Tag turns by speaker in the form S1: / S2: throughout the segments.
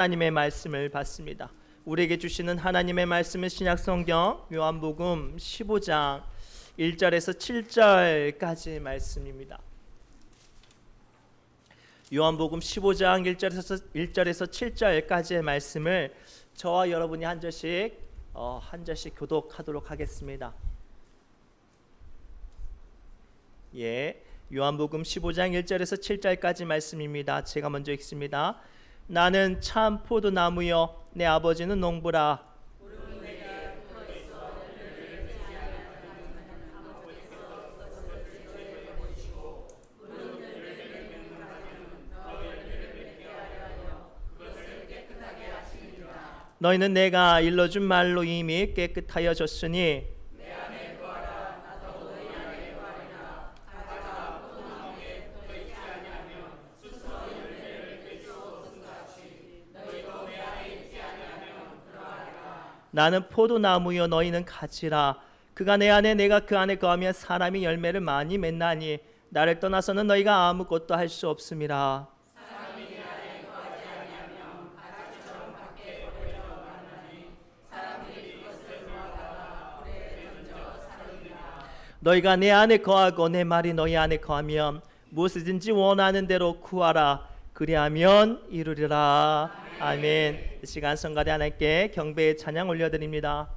S1: 하나님의 말씀을 받습니다. 우리에게 주시는 하나님의 말씀은 신약성경 요한복음 15장 1절에서 7절까지 말씀입니다. 요한복음 15장 1절에서 7절까지의 말씀을 저와 여러분이 한 절씩 교독하도록 하겠습니다. 요한복음 15장 1절에서 7절까지 말씀입니다. 제가 먼저 읽습니다. 나는 참 포도나무여 내 아버지는 농부라. 너희는 내가 일러준 말로 이미 깨끗하여졌으니 나는 포도나무여 너희는 가지라. 그가 내 안에 내가 그 안에 거하면 사람이 열매를 많이 맺나니 나를 떠나서는 너희가 아무것도 할 수 없음이라. 너희가 내 안에 거하고 내 말이 너희 안에 거하면 무엇이든지 원하는 대로 구하라. 그리하면 이루리라. 아멘. 이 시간 성가대 하나님께 경배의 찬양 올려드립니다.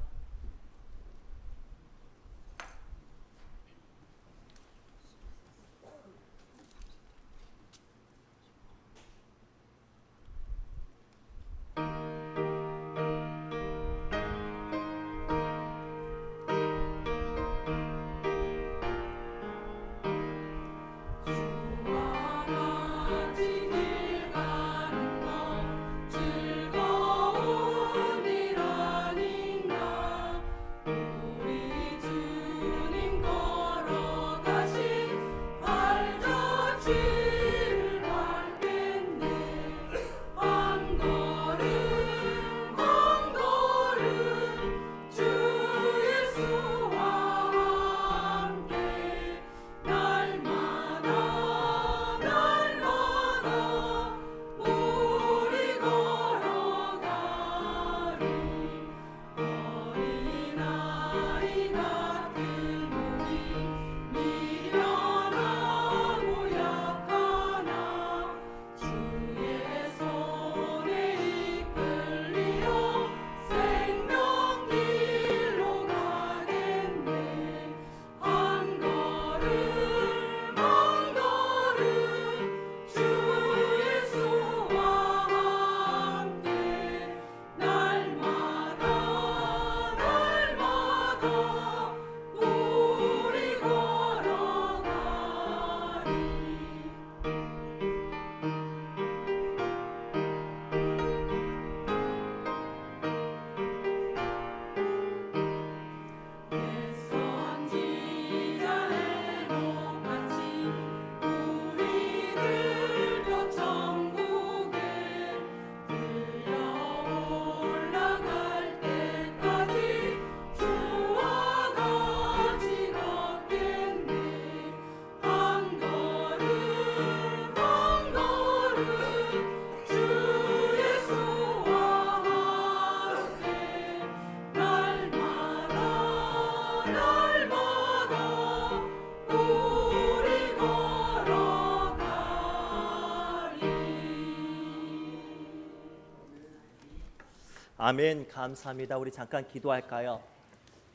S1: 아멘. 감사합니다. 우리 잠깐 기도할까요?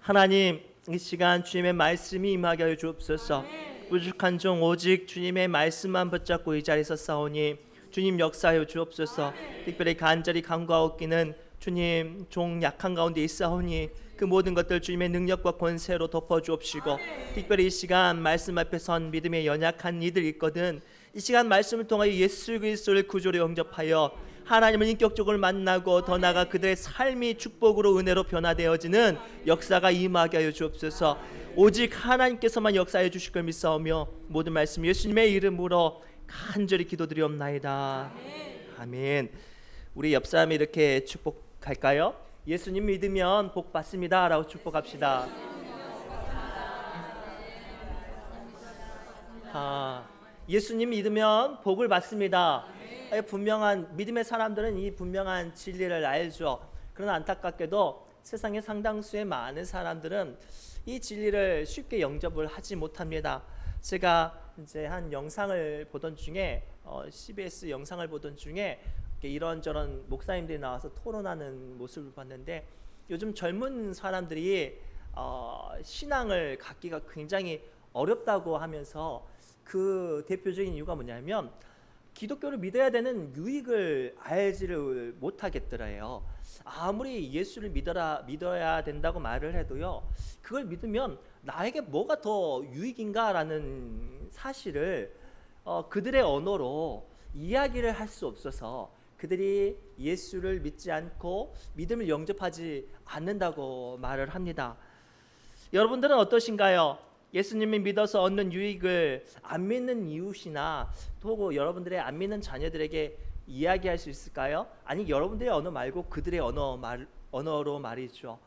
S1: 하나님, 이 시간 주님의 말씀이 임하게 하여 주옵소서. 부족한 종 오직 주님의 말씀만 붙잡고 이 자리에서 싸우니 주님 역사하여 주옵소서. 특별히 간절히 간구하옵기는 주님 종 약한 가운데 있사오니 그 모든 것들 주님의 능력과 권세로 덮어주옵시고, 특별히 이 시간 말씀 앞에 선 믿음의 연약한 이들 있거든. 이 시간 말씀을 통하여 예수 그리스도를 구주로 영접하여 하나님을 인격적으로 만나고 더 나아가 그들의 삶이 축복으로 은혜로 변화되어지는 역사가 임하게 하여 주옵소서. 오직 하나님께서만 역사해 주실 걸 믿사오며 모든 말씀 예수님의 이름으로 간절히 기도드리옵나이다. 아멘. 우리 옆 사람이 이렇게 축복할까요? 예수님 믿으면 복 받습니다 라고 축복합시다. 예수님 믿으면 복을 받습니다. 분명한 믿음의 사람들은 이 분명한 진리를 알죠. 그러나 안타깝게도 세상의 상당수의 많은 사람들은 이 진리를 쉽게 영접을 하지 못합니다. 제가 이제 한 영상을 보던 중에 CBS 영상을 보던 중에 이런저런 목사님들이 나와서 토론하는 모습을 봤는데, 요즘 젊은 사람들이 신앙을 갖기가 굉장히 어렵다고 하면서 그 대표적인 이유가 뭐냐면 기독교를 믿어야 되는 유익을 알지를 못하겠더래요. 아무리 예수를 믿어야 된다고 말을 해도요, 그걸 믿으면 나에게 뭐가 더 유익인가라는 사실을 그들의 언어로 이야기를 할 수 없어서 그들이 예수를 믿지 않고 믿음을 영접하지 않는다고 말을 합니다. 여러분들은 어떠신가요? 예수님을 믿어서 얻는 유익을 안 믿는 이웃이나 또 여러분들의 안 믿는 자녀들에게 이야기할 수 있을까요? 아니, 여러분들의 언어 말고 그들의 언어로 말이죠.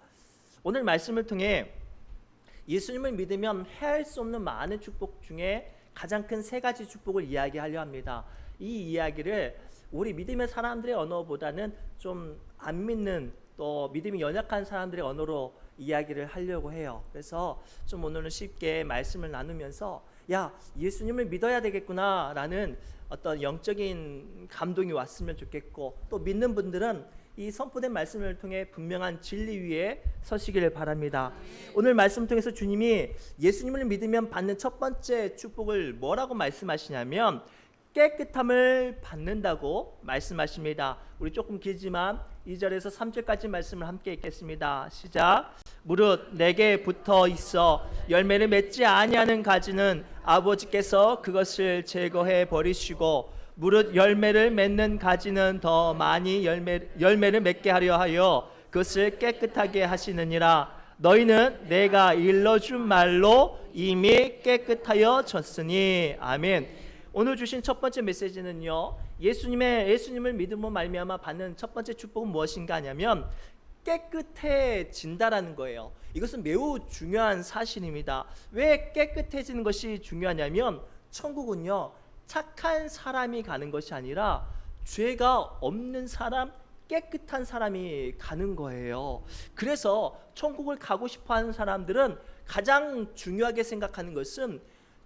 S1: 오늘 말씀을 통해 예수님을 믿으면 헤아릴 수 없는 많은 축복 중에 가장 큰 세 가지 축복을 이야기하려 합니다. 이 이야기를 우리 믿음의 사람들의 언어보다는 좀 안 믿는, 또 믿음이 연약한 사람들의 언어로 이야기를 하려고 해요. 그래서 좀 오늘은 쉽게 말씀을 나누면서 예수님을 믿어야 되겠구나 라는 어떤 영적인 감동이 왔으면 좋겠고, 또 믿는 분들은 이 선포된 말씀을 통해 분명한 진리 위에 서시기를 바랍니다. 오늘 말씀 통해서 주님이 예수님을 믿으면 받는 첫 번째 축복을 뭐라고 말씀하시냐면 깨끗함을 받는다고 말씀하십니다. 우리 조금 길지만 2절에서 3절까지 말씀을 함께 읽겠습니다. 시작. 무릇 내게 붙어 있어 열매를 맺지 아니하는 가지는 아버지께서 그것을 제거해 버리시고, 무릇 열매를 맺는 가지는 더 많이 열매를 맺게 하려 하여 그것을 깨끗하게 하시느니라. 너희는 내가 일러준 말로 이미 깨끗하여 졌으니. 아멘. 오늘 주신 첫 번째 메시지는요, 예수님을 믿음으로 말미암아 받는 첫 번째 축복은 무엇인가 하냐면 깨끗해진다라는 거예요. 이것은 매우 중요한 사실입니다. 왜 깨끗해지는 것이 중요하냐면 천국은요, 착한 사람이 가는 것이 아니라 죄가 없는 사람, 깨끗한 사람이 가는 거예요. 그래서 천국을 가고 싶어하는 사람들은 가장 중요하게 생각하는 것은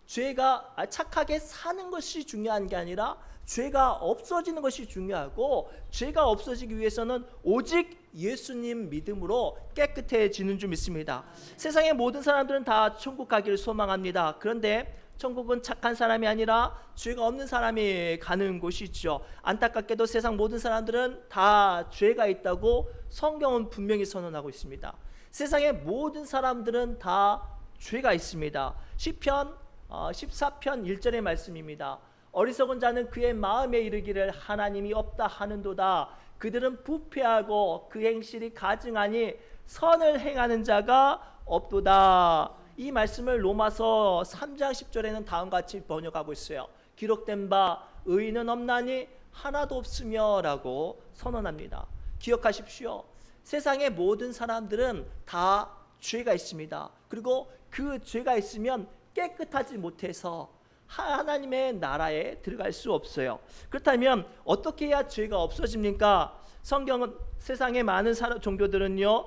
S1: 착하게 사는 것이 중요한 게 아니라 죄가 없어지는 것이 중요하고, 죄가 없어지기 위해서는 오직 예수님 믿음으로 깨끗해지는 줄 믿습니다. 세상의 모든 사람들은 다 천국 가기를 소망합니다. 그런데 천국은 착한 사람이 아니라 죄가 없는 사람이 가는 곳이죠. 안타깝게도 세상 모든 사람들은 다 죄가 있다고 성경은 분명히 선언하고 있습니다. 세상의 모든 사람들은 다 죄가 있습니다. 시편 14편 1절의 말씀입니다. 어리석은 자는 그의 마음에 이르기를 하나님이 없다 하는도다. 그들은 부패하고 그 행실이 가증하니 선을 행하는 자가 없도다. 이 말씀을 로마서 3장 10절에는 다음과 같이 번역하고 있어요. 기록된 바 의인은 없나니 하나도 없으며 라고 선언합니다. 기억하십시오. 세상의 모든 사람들은 다 죄가 있습니다. 그리고 그 죄가 있으면 깨끗하지 못해서 하나님의 나라에 들어갈 수 없어요. 그렇다면 어떻게 해야 죄가 없어집니까? 성경은 세상의 많은 종교들은요,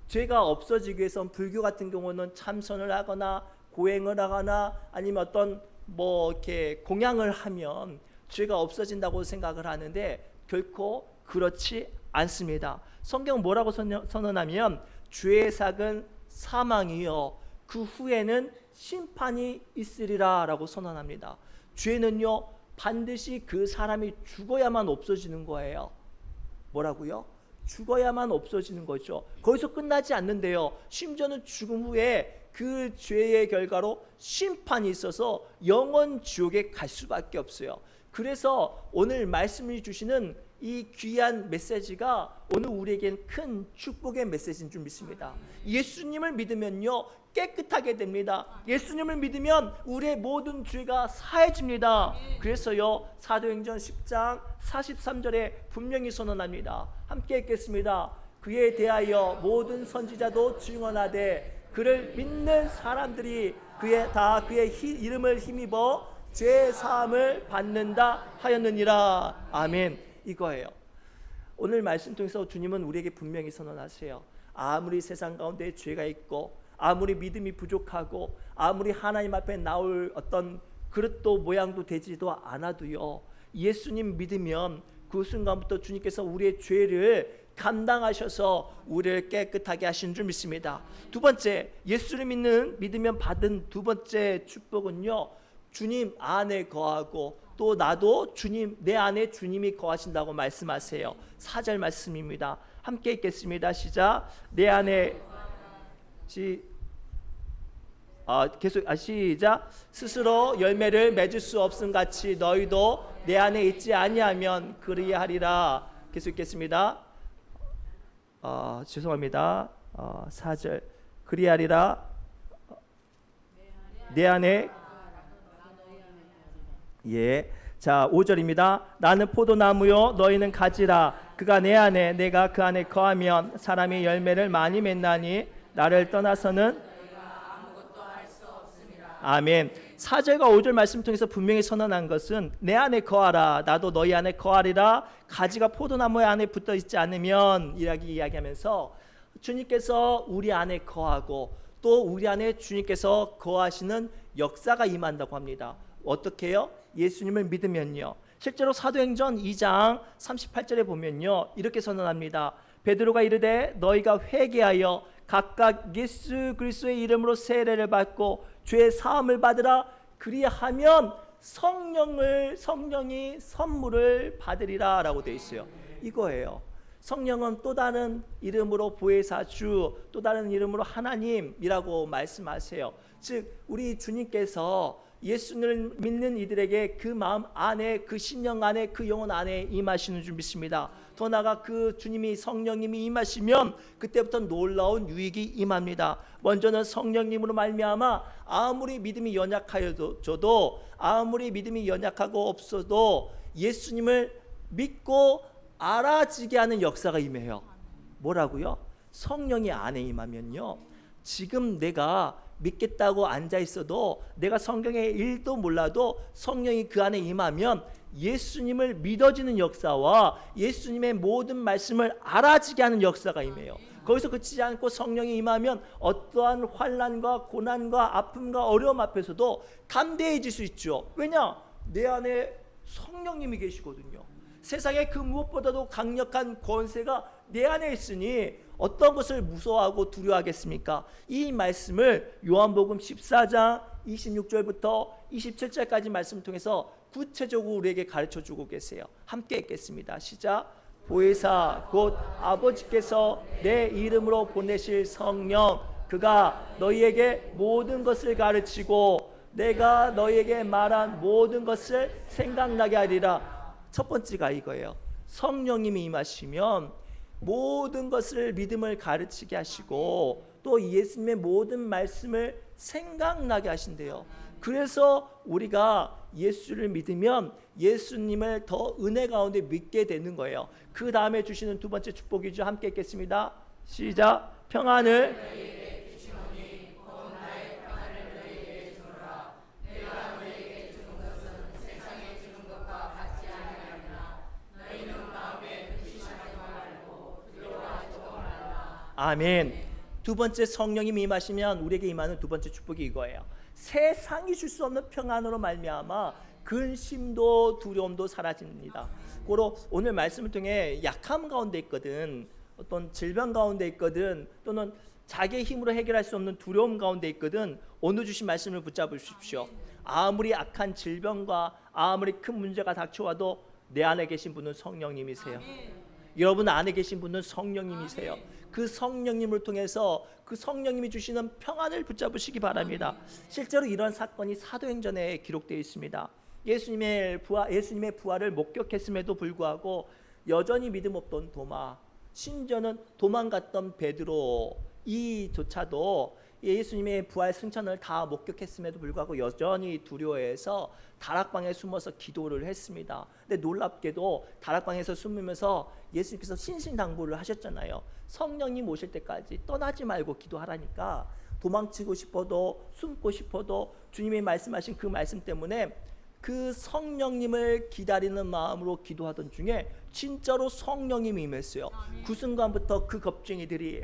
S1: 죄가 없어지기 위해서는 불교 같은 경우는 참선을 하거나 고행을 하거나 아니면 어떤 이렇게 공양을 하면 죄가 없어진다고 생각을 하는데 결코 그렇지 않습니다. 성경은 뭐라고 선언하면 죄의 삭은 사망이요 그 후에는 심판이 있으리라 라고 선언합니다. 죄는요, 반드시 그 사람이 죽어야만 없어지는 거예요. 뭐라고요? 죽어야만 없어지는 거죠. 거기서 끝나지 않는데요, 심지어는 죽음 후에 그 죄의 결과로 심판이 있어서 영원 지옥에 갈 수밖에 없어요. 그래서 오늘 말씀을 주시는 이 귀한 메시지가 오늘 우리에겐 큰 축복의 메시지인 줄 믿습니다. 예수님을 믿으면요, 깨끗하게 됩니다. 예수님을 믿으면 우리의 모든 죄가 사해집니다. 그래서요, 사도행전 10장 43절에 분명히 선언합니다. 함께 읽겠습니다. 그에 대하여 모든 선지자도 증언하되 그를 믿는 사람들이 그의 이름을 힘입어 죄 사함을 받는다 하였느니라. 아멘. 이거예요. 오늘 말씀 통해서 주님은 우리에게 분명히 선언하세요. 아무리 세상 가운데 죄가 있고 아무리 믿음이 부족하고 아무리 하나님 앞에 나올 어떤 그릇도 모양도 되지도 않아도요, 예수님 믿으면 그 순간부터 주님께서 우리의 죄를 감당하셔서 우리를 깨끗하게 하신 줄 믿습니다. 두 번째, 예수를 믿으면 받은 두 번째 축복은요, 주님 안에 거하고 또 나도 내 안에 주님이 거하신다고 말씀하세요. 4절 말씀입니다. 함께 읽겠습니다. 시작. 내 안에 시작. 스스로 열매를 맺을 수 없음 같이 너희도 내 안에 있지 아니하면 그리하리라. 계속 읽겠습니다. 죄송합니다. 4절. 그리하리라. 내 안에 자 5절입니다. 나는 포도나무요 너희는 가지라. 그가 내 안에 내가 그 안에 거하면 사람이 열매를 많이 맺나니 나를 떠나서는 아멘. 4절과 5절 말씀 통해서 분명히 선언한 것은 내 안에 거하라. 나도 너희 안에 거하리라. 가지가 포도나무 안에 붙어 있지 않으면 이야기하면서 주님께서 우리 안에 거하고 또 우리 안에 주님께서 거하시는 역사가 임한다고 합니다. 어떻게 해요? 예수님을 믿으면요. 실제로 사도행전 2장 38절에 보면요, 이렇게 선언합니다. 베드로가 이르되 너희가 회개하여 각각 예수 그리스도의 이름으로 세례를 받고 죄 사함을 받으라. 그리하면 성령이 선물을 받으리라 라고 되어 있어요. 이거예요. 성령은 또 다른 이름으로 보혜사주, 또 다른 이름으로 하나님이라고 말씀하세요. 즉 우리 주님께서 예수를 믿는 이들에게 그 마음 안에, 그 신령 안에, 그 영혼 안에 임하시는 줄 믿습니다. 더 나아가 그 주님이 성령님이 임하시면 그때부터 놀라운 유익이 임합니다. 먼저는 성령님으로 말미암아 아무리 믿음이 연약하여도 아무리 믿음이 연약하고 없어도 예수님을 믿고 알아지게 하는 역사가 임해요. 뭐라고요? 성령이 안에 임하면요, 지금 내가 믿겠다고 앉아 있어도 내가 성경의 1도 몰라도 성령이 그 안에 임하면 예수님을 믿어지는 역사와 예수님의 모든 말씀을 알아지게 하는 역사가 임해요. 거기서 그치지 않고 성령이 임하면 어떠한 환난과 고난과 아픔과 어려움 앞에서도 담대해질 수 있죠. 왜냐? 내 안에 성령님이 계시거든요. 세상에 그 무엇보다도 강력한 권세가 내 안에 있으니 어떤 것을 무서워하고 두려워하겠습니까? 이 말씀을 요한복음 14장 26절부터 27절까지 말씀을 통해서 구체적으로 우리에게 가르쳐주고 계세요. 함께 읽겠습니다. 시작. 보혜사 곧 아버지께서 내 이름으로 보내실 성령, 그가 너희에게 모든 것을 가르치고 내가 너희에게 말한 모든 것을 생각나게 하리라. 첫 번째가 이거예요. 성령님이 임하시면 모든 것을 믿음을 가르치게 하시고 또 예수님의 모든 말씀을 생각나게 하신대요. 그래서 우리가 예수를 믿으면 예수님을 더 은혜 가운데 믿게 되는 거예요. 그 다음에 주시는 두 번째 축복이죠. 함께 읽겠습니다. 시작. 평안을 아멘. 두 번째 성령님이 임하시면 우리에게 임하는 두 번째 축복이 이거예요. 세상이 줄 수 없는 평안으로 말미암아 근심도 두려움도 사라집니다. 고로 오늘 말씀을 통해 약함 가운데 있거든, 어떤 질병 가운데 있거든, 또는 자기의 힘으로 해결할 수 없는 두려움 가운데 있거든, 오늘 주신 말씀을 붙잡으십시오. 아무리 악한 질병과 아무리 큰 문제가 닥쳐와도 내 안에 계신 분은 성령님이세요. 여러분 안에 계신 분은 성령님이세요. 그 성령님을 통해서 그 성령님이 주시는 평안을 붙잡으시기 바랍니다. 실제로 이런 사건이 사도행전에 기록되어 있습니다. 예수님의 부활을 목격했음에도 불구하고 여전히 믿음 없던 도마, 심지어는 도망갔던 베드로 이조차도 예수님의 부활 승천을 다 목격했음에도 불구하고 여전히 두려워해서 다락방에 숨어서 기도를 했습니다. 근데 놀랍게도 다락방에서 숨으면서 예수님께서 신신당부를 하셨잖아요. 성령님 오실 때까지 떠나지 말고 기도하라니까 도망치고 싶어도 숨고 싶어도 주님이 말씀하신 그 말씀 때문에 그 성령님을 기다리는 마음으로 기도하던 중에 진짜로 성령님이 임했어요. 그 순간부터 그 겁쟁이들이,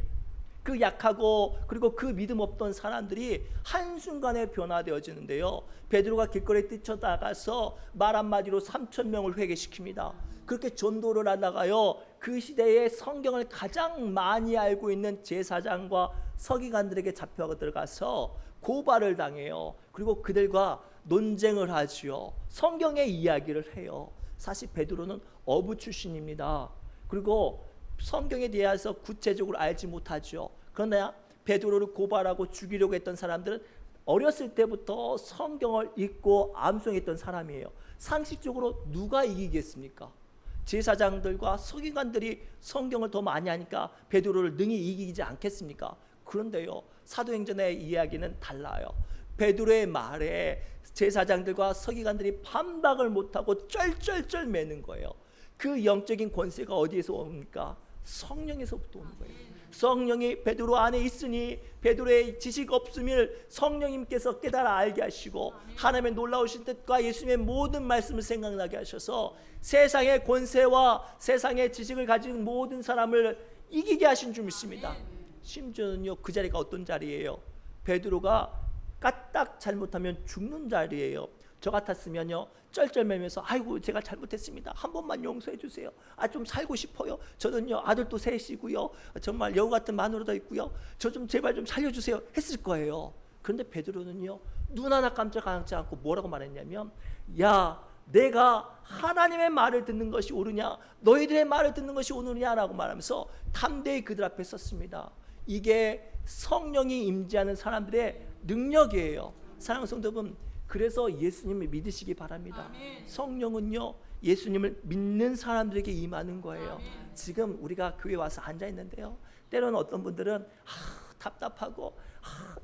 S1: 그 약하고 그리고 그 믿음 없던 사람들이 한순간에 변화되어지는데요. 베드로가 길거리에 뛰쳐나가서 말 한마디로 3,000명을 회개시킵니다. 그렇게 전도를 하다가요, 그 시대에 성경을 가장 많이 알고 있는 제사장과 서기관들에게 잡혀 들어가서 고발을 당해요. 그리고 그들과 논쟁을 하지요. 성경의 이야기를 해요. 사실 베드로는 어부 출신입니다. 그리고 성경에 대해서 구체적으로 알지 못하죠. 그러나 베드로를 고발하고 죽이려고 했던 사람들은 어렸을 때부터 성경을 읽고 암송했던 사람이에요. 상식적으로 누가 이기겠습니까? 제사장들과 서기관들이 성경을 더 많이 하니까 베드로를 능히 이기지 않겠습니까? 그런데요, 사도행전의 이야기는 달라요. 베드로의 말에 제사장들과 서기관들이 반박을 못하고 쩔쩔쩔 매는 거예요. 그 영적인 권세가 어디에서 옵니까? 성령에서부터 오는 거예요. 성령이 베드로 안에 있으니 베드로의 지식 없음을 성령님께서 깨달아 알게 하시고 하나님의 놀라우신 뜻과 예수님의 모든 말씀을 생각나게 하셔서 세상의 권세와 세상의 지식을 가진 모든 사람을 이기게 하신 줄 믿습니다. 심지어는요, 그 자리가 어떤 자리예요? 베드로가 까딱 잘못하면 죽는 자리예요. 저 같았으면요, 쩔쩔매면서 아이고 제가 잘못했습니다, 한 번만 용서해 주세요, 좀 살고 싶어요, 저는요 아들도 셋이고요, 정말 여우 같은 마누라도 있고요, 저 좀 제발 좀 살려주세요 했을 거예요. 그런데 베드로는요, 눈 하나 깜짝하지 않고 뭐라고 말했냐면, 야, 내가 하나님의 말을 듣는 것이 옳으냐 너희들의 말을 듣는 것이 옳으냐라고 말하면서 담대히 그들 앞에 섰습니다. 이게 성령이 임재하는 사람들의 능력이에요. 사랑하는 성도 여러분, 그래서 예수님을 믿으시기 바랍니다. 아멘. 성령은요, 예수님을 믿는 사람들에게 임하는 거예요. 아멘. 지금 우리가 교회에 와서 앉아 있는데요, 때로는 어떤 분들은 답답하고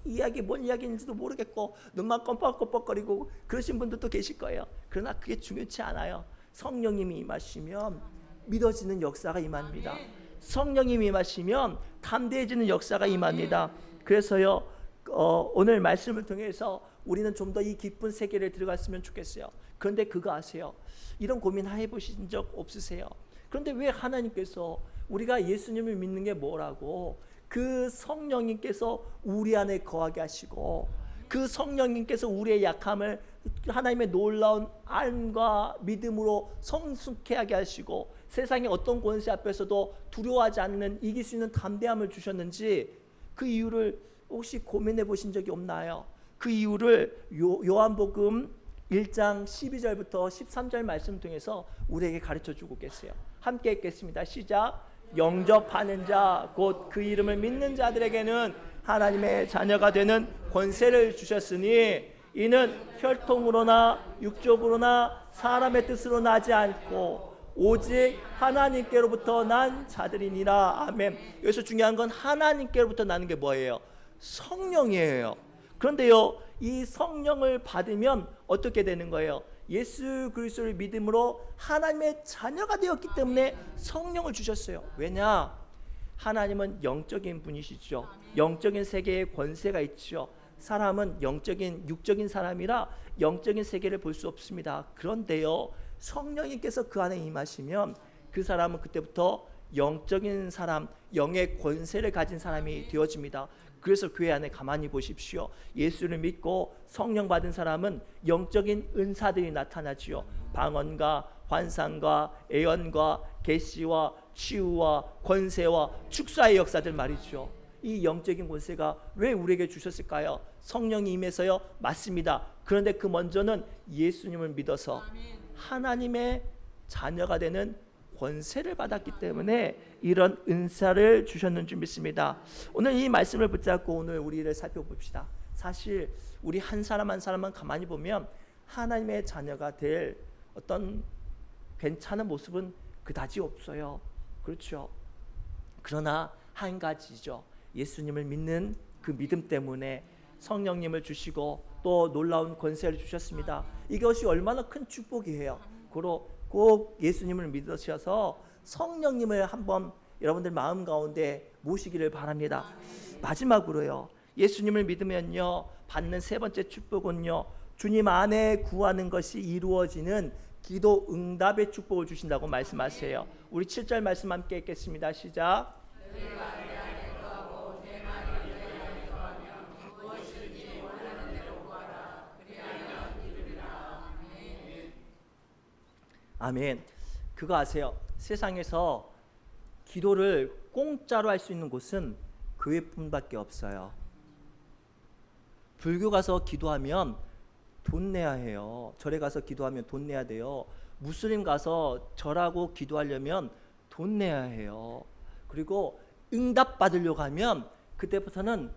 S1: 이야기 뭔 이야기인지도 모르겠고 눈만 껌뻑껌뻑거리고 그러신 분들도 계실 거예요. 그러나 그게 중요치 않아요. 성령님이 임하시면 믿어지는 역사가 임합니다. 아멘. 성령님이 임하시면 담대해지는 역사가 임합니다. 그래서요, 오늘 말씀을 통해서 우리는 좀 더 이 깊은 세계를 들어갔으면 좋겠어요. 그런데 그거 아세요? 이런 고민 해보신 적 없으세요? 그런데 왜 하나님께서 우리가 예수님을 믿는 게 뭐라고 그 성령님께서 우리 안에 거하게 하시고 그 성령님께서 우리의 약함을 하나님의 놀라운 알과 믿음으로 성숙해 하게 하시고 세상의 어떤 권세 앞에서도 두려워하지 않는 이길 수 있는 담대함을 주셨는지, 그 이유를 혹시 고민해 보신 적이 없나요? 그 이유를 요한복음 1장 12절부터 13절 말씀 통해서 우리에게 가르쳐 주고 계세요. 함께 읽겠습니다. 시작. 영접하는 자 곧 그 이름을 믿는 자들에게는 하나님의 자녀가 되는 권세를 주셨으니 이는 혈통으로나 육적으로나 사람의 뜻으로 나지 않고 오직 하나님께로부터 난 자들이니라. 아멘. 여기서 중요한 건 하나님께로부터 나는 게 뭐예요? 성령이에요. 그런데요, 이 성령을 받으면 어떻게 되는 거예요? 예수 그리스도를 믿음으로 하나님의 자녀가 되었기 때문에 성령을 주셨어요. 왜냐? 하나님은 영적인 분이시죠. 영적인 세계에 권세가 있죠. 사람은 영적인 육적인 사람이라 영적인 세계를 볼 수 없습니다. 그런데요, 성령님께서 그 안에 임하시면 그 사람은 그때부터 영적인 사람, 영의 권세를 가진 사람이 되어집니다. 그래서 교회 안에 가만히 보십시오. 예수를 믿고 성령 받은 사람은 영적인 은사들이 나타나지요. 방언과 환상과 예언과 계시와 치유와 권세와 축사의 역사들 말이죠. 이 영적인 권세가 왜 우리에게 주셨을까요? 성령이 임해서요? 맞습니다. 그런데 그 먼저는 예수님을 믿어서 하나님의 자녀가 되는 권세를 받았기 때문에 이런 은사를 주셨는 줄 믿습니다. 오늘 이 말씀을 붙잡고 오늘 우리를 살펴봅시다. 사실 우리 한 사람 한 사람만 가만히 보면 하나님의 자녀가 될 어떤 괜찮은 모습은 그다지 없어요. 그렇죠? 그러나 한 가지죠. 예수님을 믿는 그 믿음 때문에 성령님을 주시고 또 놀라운 권세를 주셨습니다. 이것이 얼마나 큰 축복이에요. 꼭 예수님을 믿으셔서 성령님을 한번 여러분들 마음 가운데 모시기를 바랍니다. 마지막으로요, 예수님을 믿으면요 받는 세 번째 축복은요, 주님 안에 구하는 것이 이루어지는 기도 응답의 축복을 주신다고 말씀하세요. 우리 7절 말씀 함께 읽겠습니다. 시작. 아멘. 그거 아세요? 세상에서 기도를 공짜로 할 수 있는 곳은 교회뿐밖에 없어요. 불교 가서 기도하면 돈 내야 해요. 절에 가서 기도하면 돈 내야 돼요. 무슬림 가서 절하고 기도하려면 돈 내야 해요. 그리고 응답 받으려고 하면 그때부터는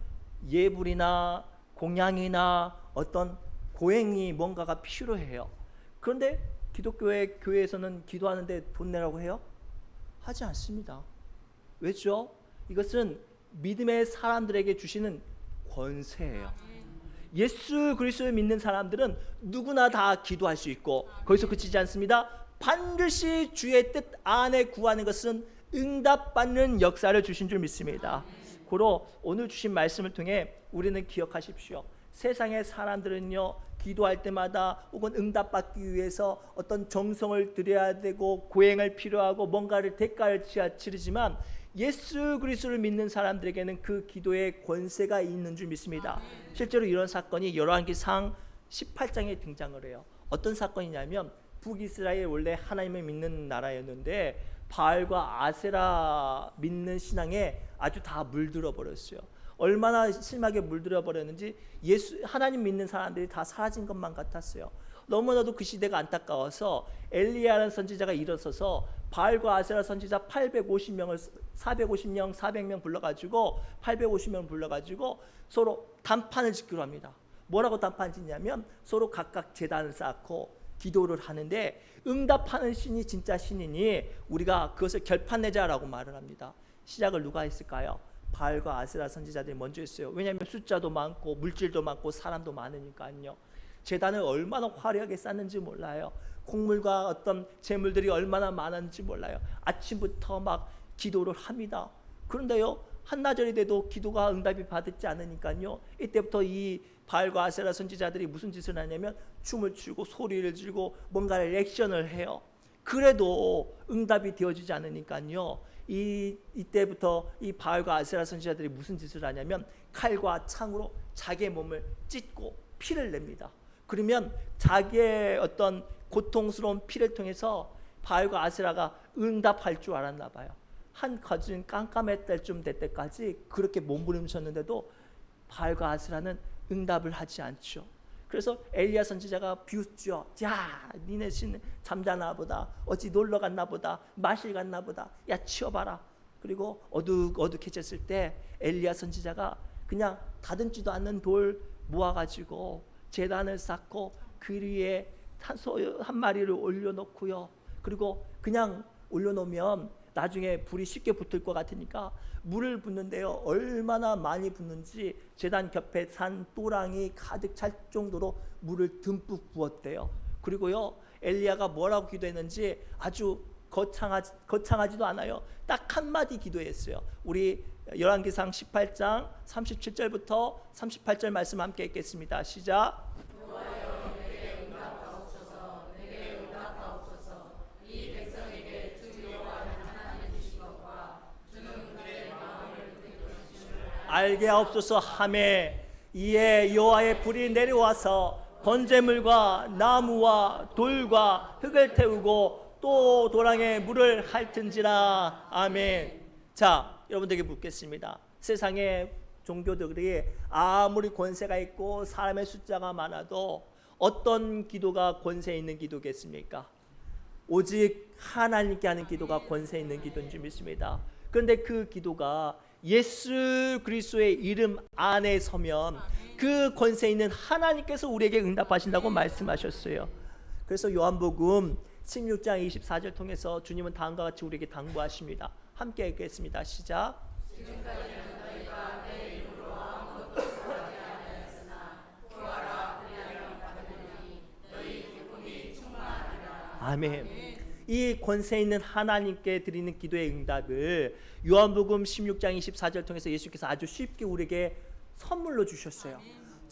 S1: 예불이나 공양이나 어떤 고행이 뭔가가 필요해요. 그런데 교회에서는 기도하는데 돈 내라고 해요? 하지 않습니다. 왜죠? 이것은 믿음의 사람들에게 주시는 권세예요. 예수 그리스도를 믿는 사람들은 누구나 다 기도할 수 있고 거기서 그치지 않습니다. 반드시 주의 뜻 안에 구하는 것은 응답받는 역사를 주신 줄 믿습니다. 고로 오늘 주신 말씀을 통해 우리는 기억하십시오. 세상의 사람들은요, 기도할 때마다 혹은 응답받기 위해서 어떤 정성을 들여야 되고 고행을 필요하고 뭔가를 대가를 치르지만 예수 그리스도를 믿는 사람들에게는 그 기도의 권세가 있는 줄 믿습니다. 실제로 이런 사건이 열왕기상 18장에 등장을 해요. 어떤 사건이냐면 북이스라엘 원래 하나님을 믿는 나라였는데 바알과 아세라 믿는 신앙에 아주 다 물들어 버렸어요. 얼마나 심하게 물들어 버렸는지 하나님 믿는 사람들이 다 사라진 것만 같았어요. 너무나도 그 시대가 안타까워서 엘리야라는 선지자가 일어서서 바알과 아세라 선지자 400명 불러가지고 850명 불러가지고 서로 단판을 짓기로 합니다. 뭐라고 단판 짓냐면 서로 각각 제단을 쌓고 기도를 하는데 응답하는 신이 진짜 신이니 우리가 그것을 결판내자라고 말을 합니다. 시작을 누가 했을까요? 바알과 아세라 선지자들이 먼저 했어요. 왜냐하면 숫자도 많고 물질도 많고 사람도 많으니까요. 제단을 얼마나 화려하게 쌓는지 몰라요. 곡물과 어떤 재물들이 얼마나 많은지 몰라요. 아침부터 막 기도를 합니다. 그런데요, 한나절이 돼도 기도가 응답이 받지 않으니까요, 이때부터 이 바알과 아세라 선지자들이 무슨 짓을 하냐면 춤을 추고 소리를 지르고 뭔가를 액션을 해요. 그래도 응답이 되어지지 않으니까요, 이때부터 이 바알과 아세라 선지자들이 무슨 짓을 하냐면 칼과 창으로 자기의 몸을 찢고 피를 냅니다. 그러면 자기의 어떤 고통스러운 피를 통해서 바알과 아세라가 응답할 줄 알았나 봐요. 한 거진 깜깜했을 쯤 될 때까지 그렇게 몸부림쳤는데도 바알과 아세라는 응답을 하지 않죠. 그래서 엘리야 선지자가 비웃죠. 야, 니네 신 잠자나 보다, 어찌 놀러 갔나 보다, 마실 갔나 보다, 야 치워봐라. 그리고 어둑해졌을 때 엘리야 선지자가 그냥 다듬지도 않는 돌 모아가지고 제단을 쌓고 그 위에 소 한 마리를 올려놓고요. 그리고 그냥 올려놓으면 나중에 불이 쉽게 붙을 것 같으니까 물을 붓는데요, 얼마나 많이 붓는지 제단 곁에 산 또랑이 가득 찰 정도로 물을 듬뿍 부었대요. 그리고요, 엘리야가 뭐라고 기도했는지 아주 거창하지도 않아요. 딱 한마디 기도했어요. 우리 열왕기상 18장 37절부터 38절 말씀 함께 읽겠습니다. 시작. 알게 하옵소서 하매 이에 여호와의 불이 내려와서 번제물과 나무와 돌과 흙을 태우고 또 도랑에 물을 핥은지라. 아멘. 자, 여러분들에게 묻겠습니다. 세상의 종교들이 아무리 권세가 있고 사람의 숫자가 많아도 어떤 기도가 권세 있는 기도겠습니까? 오직 하나님께 하는 기도가 권세 있는 기도인 줄 믿습니다. 그런데 그 기도가 예수 그리스도의 이름 안에 서면 그 권세 있는 하나님께서 우리에게 응답하신다고 말씀하셨어요. 그래서 요한복음 16장 24절 통해서 주님은 다음과 같이 우리에게 당부하십니다. 함께 읽겠습니다. 시작. 아멘. 이 권세 있는 하나님께 드리는 기도의 응답을 요한복음 16장 24절 통해서 예수께서 아주 쉽게 우리에게 선물로 주셨어요.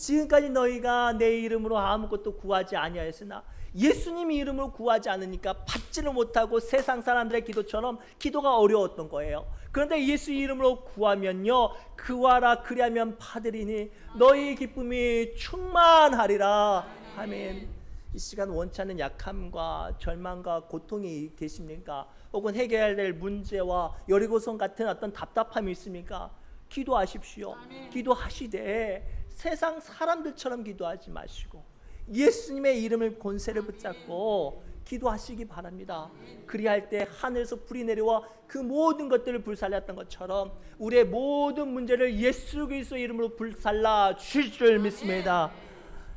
S1: 지금까지 너희가 내 이름으로 아무것도 구하지 아니하였으나 예수님 이름으로 구하지 않으니까 받지를 못하고 세상 사람들의 기도처럼 기도가 어려웠던 거예요. 그런데 예수 이름으로 구하면요, 구하라 그리하면 받으리니 너희 기쁨이 충만하리라. 아멘. 이 시간 원치 않는 약함과 절망과 고통이 계십니까? 혹은 해결해야 될 문제와 여리고성 같은 어떤 답답함이 있습니까? 기도하십시오. 기도하시되 세상 사람들처럼 기도하지 마시고 예수님의 이름을 권세를 붙잡고 기도하시기 바랍니다. 그리할 때 하늘에서 불이 내려와 그 모든 것들을 불살랐던 것처럼 우리의 모든 문제를 예수 그리스도의 이름으로 불살라 주실 줄 믿습니다.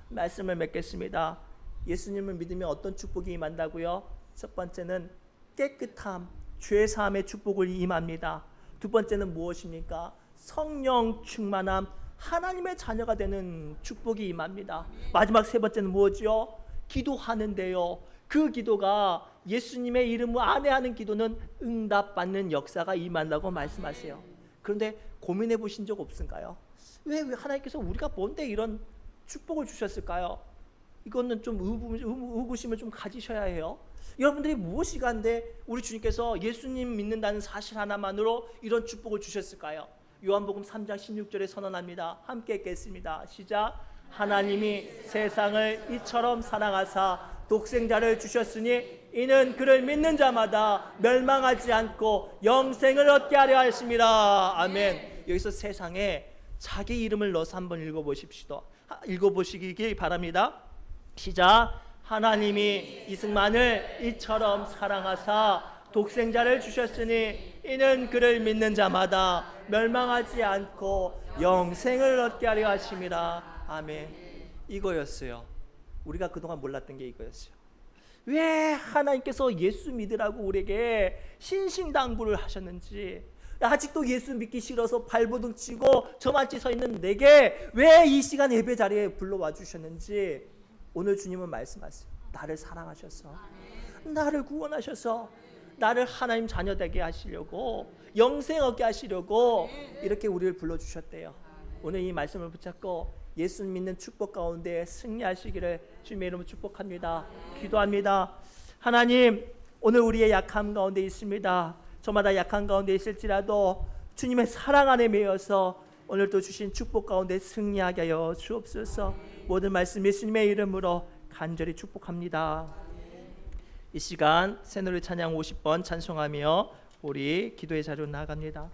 S1: 말씀을 맺겠습니다. 예수님을 믿으면 어떤 축복이 임한다고요? 첫 번째는 깨끗함, 죄사함의 축복을 임합니다. 두 번째는 무엇입니까? 성령 충만함, 하나님의 자녀가 되는 축복이 임합니다. 마지막 세 번째는 뭐죠? 기도하는데요, 그 기도가 예수님의 이름 안에 하는 기도는 응답받는 역사가 임한다고 말씀하세요. 그런데 고민해 보신 적 없은가요? 왜 하나님께서 우리가 뭔데 이런 축복을 주셨을까요? 이거는 좀 의구심을 좀 가지셔야 해요. 여러분들이 무엇이 간데 우리 주님께서 예수님 믿는다는 사실 하나만으로 이런 축복을 주셨을까요? 요한복음 3장 16절에 선언합니다. 함께 읽겠습니다. 시작. 하나님이 세상을 이처럼 사랑하사 독생자를 주셨으니 이는 그를 믿는 자마다 멸망하지 않고 영생을 얻게 하려 하심이라. 아멘. 여기서 세상에 자기 이름을 넣어서 한번 읽어보시기 바랍니다. 시작. 하나님이 이승만을 이처럼 사랑하사 독생자를 주셨으니 이는 그를 믿는 자마다 멸망하지 않고 영생을 얻게 하려 하심이라. 아멘. 이거였어요. 우리가 그동안 몰랐던 게 이거였어요. 왜 하나님께서 예수 믿으라고 우리에게 신신당부를 하셨는지, 아직도 예수 믿기 싫어서 발버둥 치고 저만치 서 있는 내게 왜 이 시간 예배 자리에 불러와 주셨는지 오늘 주님은 말씀하세요. 나를 사랑하셔서, 나를 구원하셔서, 나를 하나님 자녀 되게 하시려고, 영생 얻게 하시려고 이렇게 우리를 불러주셨대요. 오늘 이 말씀을 붙잡고 예수 믿는 축복 가운데 승리하시기를 주님의 이름으로 축복합니다. 기도합니다. 하나님, 오늘 우리의 약함 가운데 있습니다. 저마다 약한 가운데 있을지라도 주님의 사랑 안에 매여서 오늘도 주신 축복 가운데 승리하게 하여 주옵소서. 모든 말씀 예수님의 이름으로 간절히 축복합니다. 이 시간 새노래 찬양 50번 찬송하며 우리 기도의 자리로 나아갑니다.